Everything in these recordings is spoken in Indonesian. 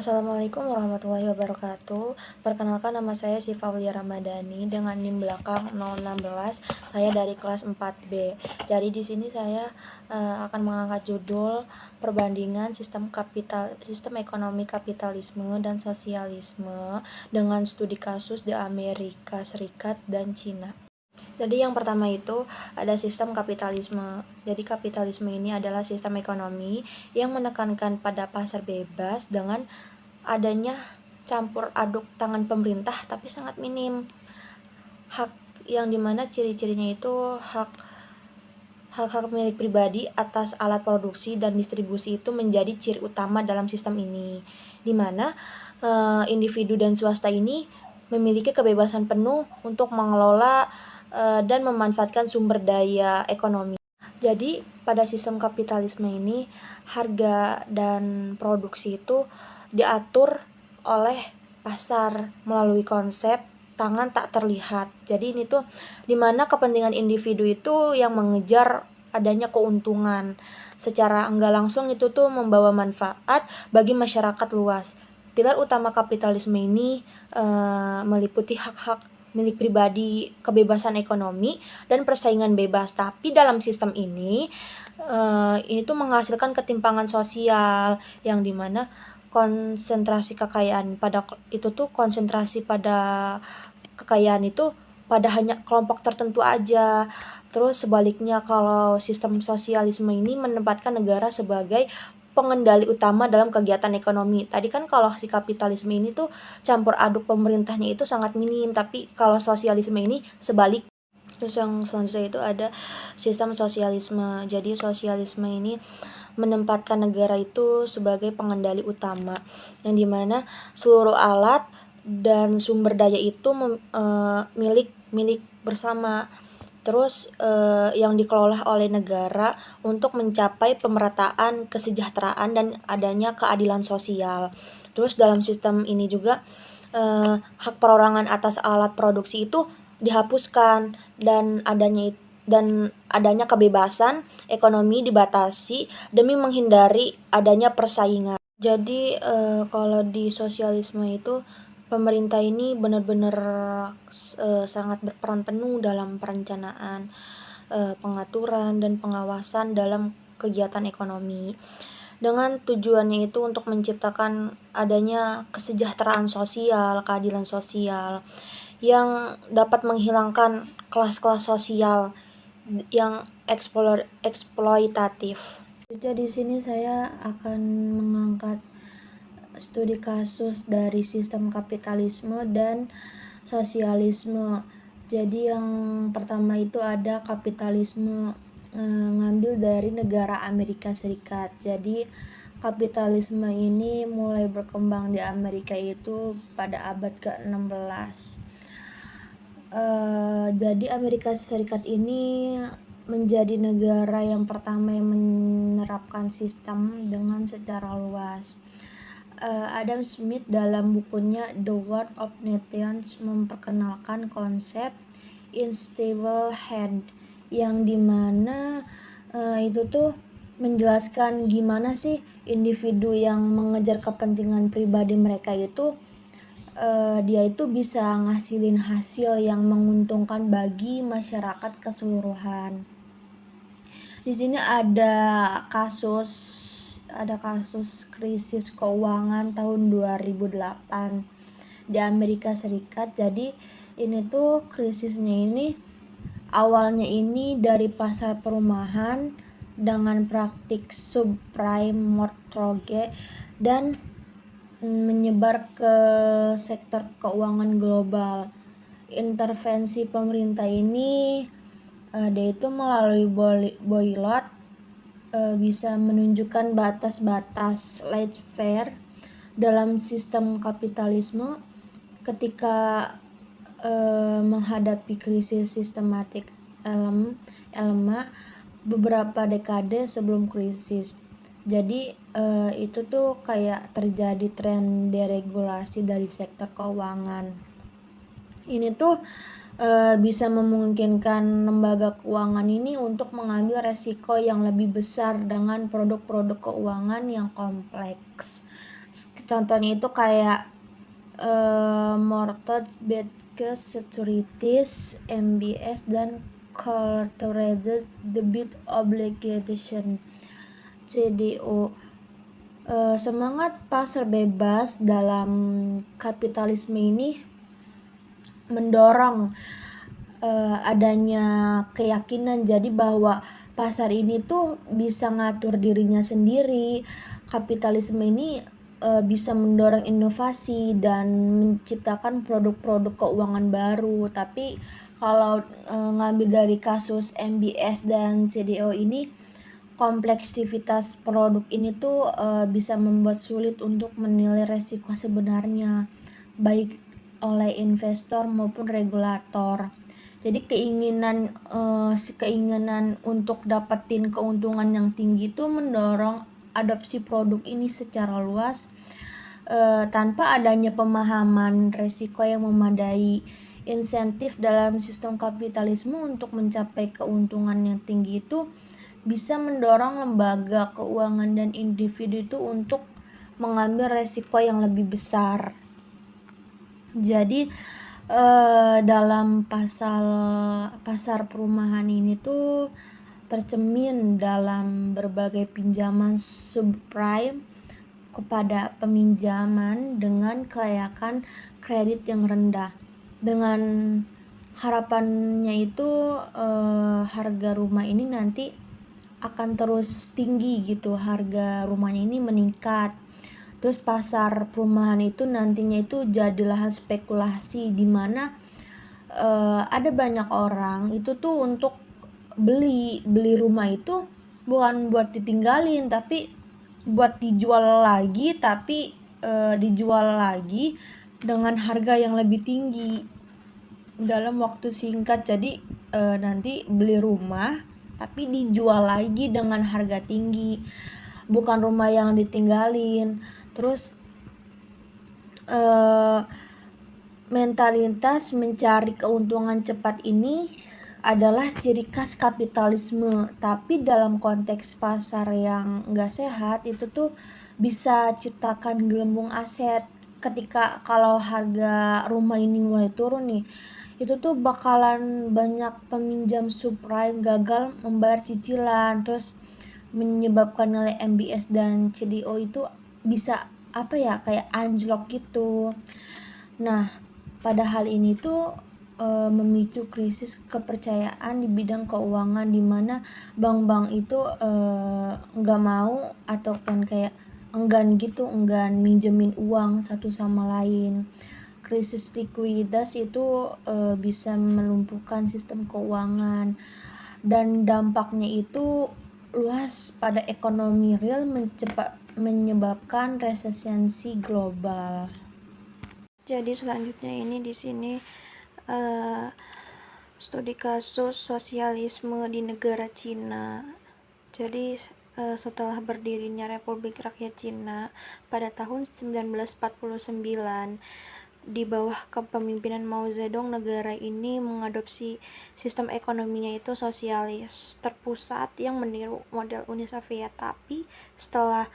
Assalamualaikum warahmatullahi wabarakatuh. Perkenalkan, nama saya Syifa Aulia Ramadhani dengan NIM belakang 016. Saya dari kelas 4B. Jadi di sini saya akan mengangkat judul perbandingan sistem ekonomi kapitalisme dan sosialisme dengan studi kasus di Amerika Serikat dan Cina. Jadi yang pertama itu ada sistem kapitalisme. Jadi kapitalisme ini adalah sistem ekonomi yang menekankan pada pasar bebas dengan adanya campur aduk tangan pemerintah tapi sangat minim. Hak yang dimana ciri-cirinya itu hak milik pribadi atas alat produksi dan distribusi itu menjadi ciri utama dalam sistem ini, dimana individu dan swasta ini memiliki kebebasan penuh untuk mengelola dan memanfaatkan sumber daya ekonomi. Jadi pada sistem kapitalisme ini harga dan produksi itu diatur oleh pasar melalui konsep tangan tak terlihat. Jadi ini tuh dimana kepentingan individu itu yang mengejar adanya keuntungan. Secara enggak langsung itu tuh membawa manfaat bagi masyarakat luas. Pilar utama kapitalisme ini meliputi hak-hak milik pribadi, kebebasan ekonomi, dan persaingan bebas. Tapi dalam sistem ini tuh menghasilkan ketimpangan sosial yang dimana konsentrasi kekayaan itu pada hanya kelompok tertentu aja. Terus sebaliknya, kalau sistem sosialisme ini menempatkan negara sebagai pengendali utama dalam kegiatan ekonomi. Tadi kan kalau si kapitalisme ini tuh campur aduk pemerintahnya itu sangat minim, tapi kalau sosialisme ini sebalik. Terus yang selanjutnya itu ada sistem sosialisme. Jadi sosialisme ini menempatkan negara itu sebagai pengendali utama, yang dimana seluruh alat dan sumber daya itu milik bersama. Terus yang dikelola oleh negara untuk mencapai pemerataan kesejahteraan dan adanya keadilan sosial. Terus dalam sistem ini juga hak perorangan atas alat produksi itu dihapuskan dan adanya kebebasan ekonomi dibatasi demi menghindari adanya persaingan. Jadi kalau di sosialisme itu pemerintah ini benar-benar sangat berperan penuh dalam perencanaan, pengaturan dan pengawasan dalam kegiatan ekonomi. Dengan tujuannya itu untuk menciptakan adanya kesejahteraan sosial, keadilan sosial yang dapat menghilangkan kelas-kelas sosial yang eksploitatif. Jadi di sini saya akan mengangkat studi kasus dari sistem kapitalisme dan sosialisme. Jadi yang pertama itu ada kapitalisme, ngambil dari negara Amerika Serikat. Jadi kapitalisme ini mulai berkembang di Amerika itu pada abad ke-16. Jadi Amerika Serikat ini menjadi negara yang pertama yang menerapkan sistem dengan secara luas. Adam Smith dalam bukunya The World of Nations memperkenalkan konsep unstable hand, yang dimana itu tuh menjelaskan gimana sih individu yang mengejar kepentingan pribadi mereka itu dia itu bisa ngasilin hasil yang menguntungkan bagi masyarakat keseluruhan. Di sini ada kasus krisis keuangan tahun 2008 di Amerika Serikat. Jadi ini tuh krisisnya ini awalnya ini dari pasar perumahan dengan praktik subprime mortgage dan menyebar ke sektor keuangan global. Intervensi pemerintah ini dia itu melalui boycott bisa menunjukkan batas-batas laissez-faire dalam sistem kapitalisme ketika menghadapi krisis sistematik elemen beberapa dekade sebelum krisis. Jadi itu tuh kayak terjadi tren deregulasi dari sektor keuangan. Ini tuh bisa memungkinkan lembaga keuangan ini untuk mengambil resiko yang lebih besar dengan produk-produk keuangan yang kompleks. Contohnya itu kayak Mortgage Backed Securities (MBS) dan Collateralized Debt Obligation (CDO). Semangat pasar bebas dalam kapitalisme ini mendorong adanya keyakinan jadi bahwa pasar ini tuh bisa ngatur dirinya sendiri. Kapitalisme ini bisa mendorong inovasi dan menciptakan produk-produk keuangan baru. Tapi kalau ngambil dari kasus MBS dan CDO ini, kompleksitas produk ini tuh bisa membuat sulit untuk menilai resiko sebenarnya, baik oleh investor maupun regulator. Jadi keinginan untuk dapetin keuntungan yang tinggi itu mendorong adopsi produk ini secara luas tanpa adanya pemahaman resiko yang memadai. Insentif dalam sistem kapitalisme untuk mencapai keuntungan yang tinggi itu bisa mendorong lembaga keuangan dan individu itu untuk mengambil resiko yang lebih besar. Jadi dalam pasar perumahan ini tuh tercermin dalam berbagai pinjaman subprime kepada peminjaman dengan kelayakan kredit yang rendah. Dengan harapannya itu harga rumah ini nanti akan terus tinggi gitu, harga rumahnya ini meningkat. Terus pasar perumahan itu nantinya itu jadi lahan spekulasi di mana ada banyak orang itu tuh untuk beli rumah itu bukan buat ditinggalin tapi buat dijual lagi, tapi dijual lagi dengan harga yang lebih tinggi dalam waktu singkat. Jadi nanti beli rumah tapi dijual lagi dengan harga tinggi, bukan rumah yang ditinggalin. Terus mentalitas mencari keuntungan cepat ini adalah ciri khas kapitalisme, tapi dalam konteks pasar yang nggak sehat itu tuh bisa ciptakan gelembung aset. Ketika kalau harga rumah ini mulai turun nih, itu tuh bakalan banyak peminjam subprime gagal membayar cicilan, terus menyebabkan nilai MBS dan CDO itu bisa kayak anjlok gitu. Nah, pada hal ini tuh memicu krisis kepercayaan di bidang keuangan, di mana bank-bank itu nggak mau atau kan kayak enggan minjemin uang satu sama lain. Krisis likuiditas itu bisa melumpuhkan sistem keuangan dan dampaknya itu luas pada ekonomi real, menyebabkan resesi global. Jadi selanjutnya ini di sini studi kasus sosialisme di negara Cina. Jadi setelah berdirinya Republik Rakyat Cina pada tahun 1949 di bawah kepemimpinan Mao Zedong, negara ini mengadopsi sistem ekonominya itu sosialis terpusat yang meniru model Uni Soviet. Tapi setelah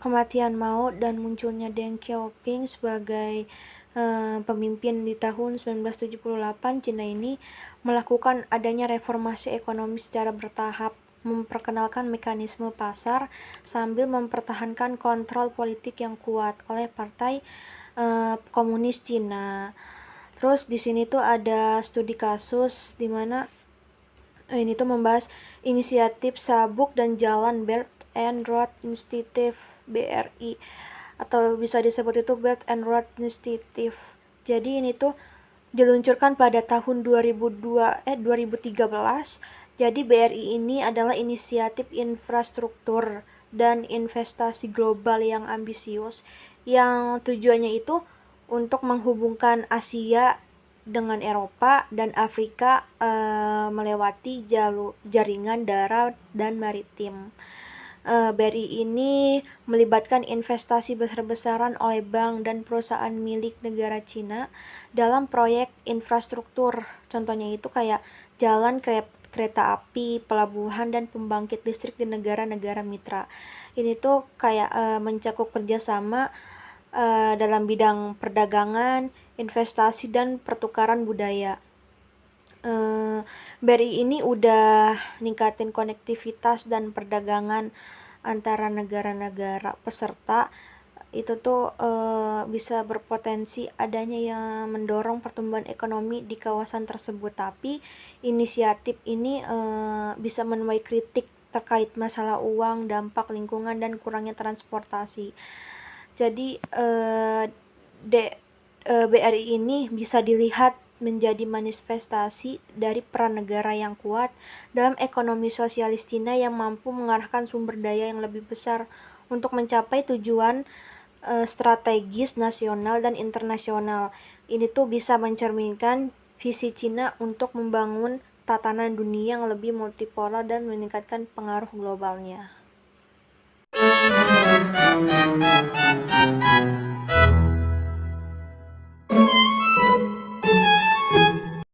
kematian Mao dan munculnya Deng Xiaoping sebagai pemimpin di tahun 1978, Cina ini melakukan adanya reformasi ekonomi secara bertahap, memperkenalkan mekanisme pasar sambil mempertahankan kontrol politik yang kuat oleh Partai Komunis Cina. Terus di sini tuh ada studi kasus di mana ini tuh membahas inisiatif sabuk dan jalan Belt and Road Initiative (BRI) atau bisa disebut itu Belt and Road Initiative. Jadi ini tuh diluncurkan pada tahun 2013. Jadi BRI ini adalah inisiatif infrastruktur dan investasi global yang ambisius, yang tujuannya itu untuk menghubungkan Asia dengan Eropa dan Afrika melewati jaringan darat dan maritim. BRI ini melibatkan investasi besar-besaran oleh bank dan perusahaan milik negara Cina dalam proyek infrastruktur. Contohnya itu kayak jalan, kereta api, pelabuhan, dan pembangkit listrik di negara-negara mitra. Ini tuh kayak mencakup kerjasama dalam bidang perdagangan, investasi, dan pertukaran budaya. BRI ini udah ningkatin konektivitas dan perdagangan antara negara-negara peserta. Itu tuh bisa berpotensi adanya yang mendorong pertumbuhan ekonomi di kawasan tersebut. Tapi inisiatif ini bisa menuai kritik terkait masalah uang, dampak lingkungan, dan kurangnya transportasi. Jadi BRI ini bisa dilihat menjadi manifestasi dari peran negara yang kuat dalam ekonomi sosialis Cina yang mampu mengarahkan sumber daya yang lebih besar untuk mencapai tujuan strategis nasional dan internasional. Ini tuh bisa mencerminkan visi Cina untuk membangun tatanan dunia yang lebih multipolar dan meningkatkan pengaruh globalnya.